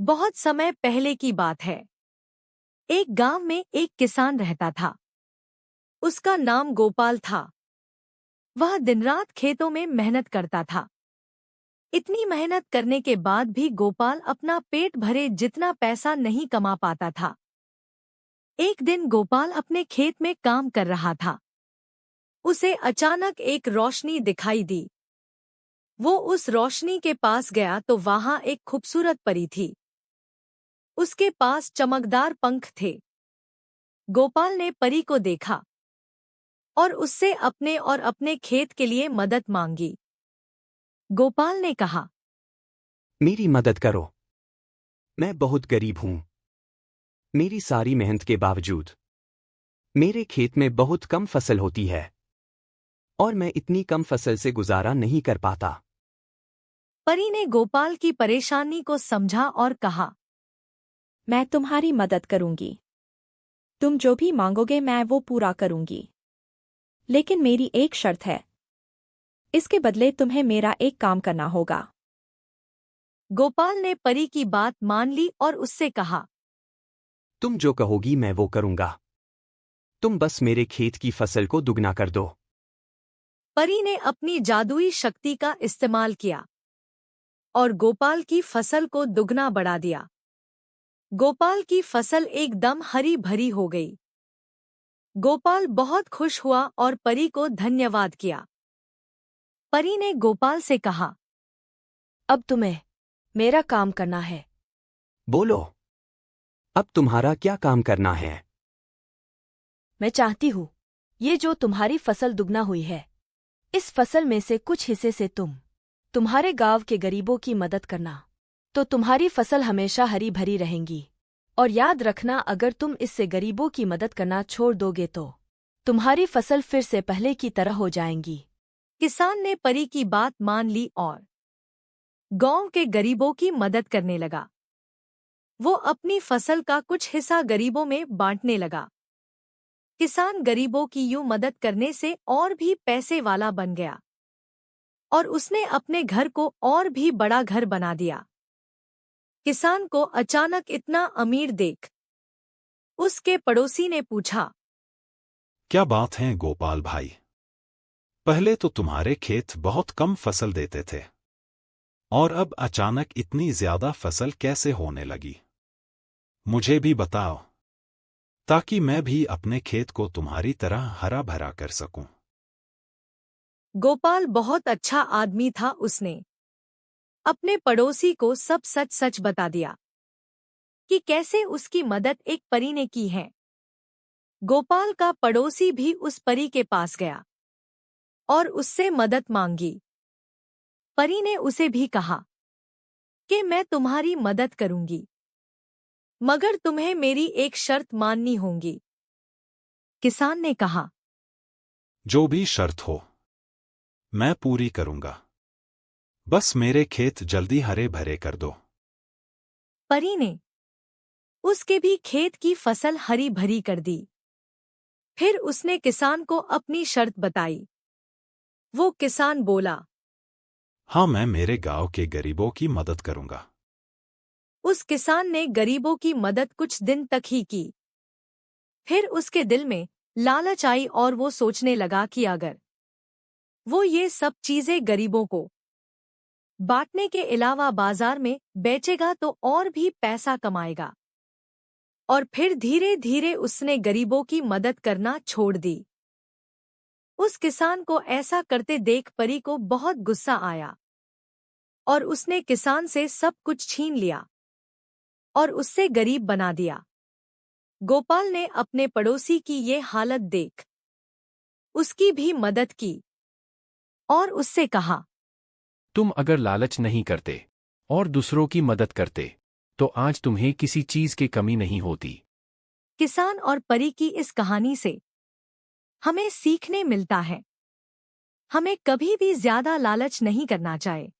बहुत समय पहले की बात है। एक गांव में एक किसान रहता था। उसका नाम गोपाल था। वह दिन-रात खेतों में मेहनत करता था। इतनी मेहनत करने के बाद भी गोपाल अपना पेट भरे जितना पैसा नहीं कमा पाता था। एक दिन गोपाल अपने खेत में काम कर रहा था। उसे अचानक एक रोशनी दिखाई दी। वो उस रोशनी के पास गया तो वहां एक खूबसूरत परी थी। उसके पास चमकदार पंख थे। गोपाल ने परी को देखा और उससे अपने और अपने खेत के लिए मदद मांगी। गोपाल ने कहा, मेरी मदद करो। मैं बहुत गरीब हूं। मेरी सारी मेहनत के बावजूद मेरे खेत में बहुत कम फसल होती है और मैं इतनी कम फसल से गुजारा नहीं कर पाता। परी ने गोपाल की परेशानी को समझा और कहा, मैं तुम्हारी मदद करूंगी। तुम जो भी मांगोगे मैं वो पूरा करूंगी। लेकिन मेरी एक शर्त है। इसके बदले तुम्हें मेरा एक काम करना होगा। गोपाल ने परी की बात मान ली और उससे कहा, तुम जो कहोगी मैं वो करूंगा। तुम बस मेरे खेत की फसल को दुगना कर दो। परी ने अपनी जादुई शक्ति का इस्तेमाल किया और गोपाल की फसल को दुगना बढ़ा दिया। गोपाल की फसल एकदम हरी भरी हो गई। गोपाल बहुत खुश हुआ और परी को धन्यवाद किया। परी ने गोपाल से कहा, अब तुम्हें मेरा काम करना है। बोलो, अब तुम्हारा क्या काम करना है? मैं चाहती हूँ ये जो तुम्हारी फसल दुगना हुई है, इस फसल में से कुछ हिस्से से तुम्हारे गांव के गरीबों की मदद करना। तो तुम्हारी फसल हमेशा हरी भरी रहेंगी। और याद रखना, अगर तुम इससे गरीबों की मदद करना छोड़ दोगे तो तुम्हारी फसल फिर से पहले की तरह हो जाएंगी। किसान ने परी की बात मान ली और गांव के गरीबों की मदद करने लगा। वो अपनी फसल का कुछ हिस्सा गरीबों में बांटने लगा। किसान गरीबों की यूं मदद करने से और भी पैसे वाला बन गया और उसने अपने घर को और भी बड़ा घर बना दिया। किसान को अचानक इतना अमीर देख उसके पड़ोसी ने पूछा, क्या बात है गोपाल भाई? पहले तो तुम्हारे खेत बहुत कम फसल देते थे और अब अचानक इतनी ज्यादा फसल कैसे होने लगी? मुझे भी बताओ, ताकि मैं भी अपने खेत को तुम्हारी तरह हरा भरा कर सकूं। गोपाल बहुत अच्छा आदमी था। उसने अपने पड़ोसी को सब सच सच बता दिया कि कैसे उसकी मदद एक परी ने की है। गोपाल का पड़ोसी भी उस परी के पास गया और उससे मदद मांगी। परी ने उसे भी कहा कि मैं तुम्हारी मदद करूंगी, मगर तुम्हें मेरी एक शर्त माननी होगी। किसान ने कहा, जो भी शर्त हो मैं पूरी करूंगा। बस मेरे खेत जल्दी हरे भरे कर दो। परी ने उसके भी खेत की फसल हरी भरी कर दी। फिर उसने किसान को अपनी शर्त बताई। वो किसान बोला, हाँ, मैं मेरे गांव के गरीबों की मदद करूंगा। उस किसान ने गरीबों की मदद कुछ दिन तक ही की। फिर उसके दिल में लालच आई और वो सोचने लगा कि अगर वो ये सब चीजें गरीबों को बांटने के अलावा बाजार में बेचेगा तो और भी पैसा कमाएगा। और फिर धीरे धीरे उसने गरीबों की मदद करना छोड़ दी। उस किसान को ऐसा करते देख परी को बहुत गुस्सा आया और उसने किसान से सब कुछ छीन लिया और उससे गरीब बना दिया। गोपाल ने अपने पड़ोसी की ये हालत देख उसकी भी मदद की और उससे कहा, तुम अगर लालच नहीं करते और दूसरों की मदद करते तो आज तुम्हें किसी चीज की कमी नहीं होती। किसान और परी की इस कहानी से हमें सीखने मिलता है, हमें कभी भी ज्यादा लालच नहीं करना चाहिए।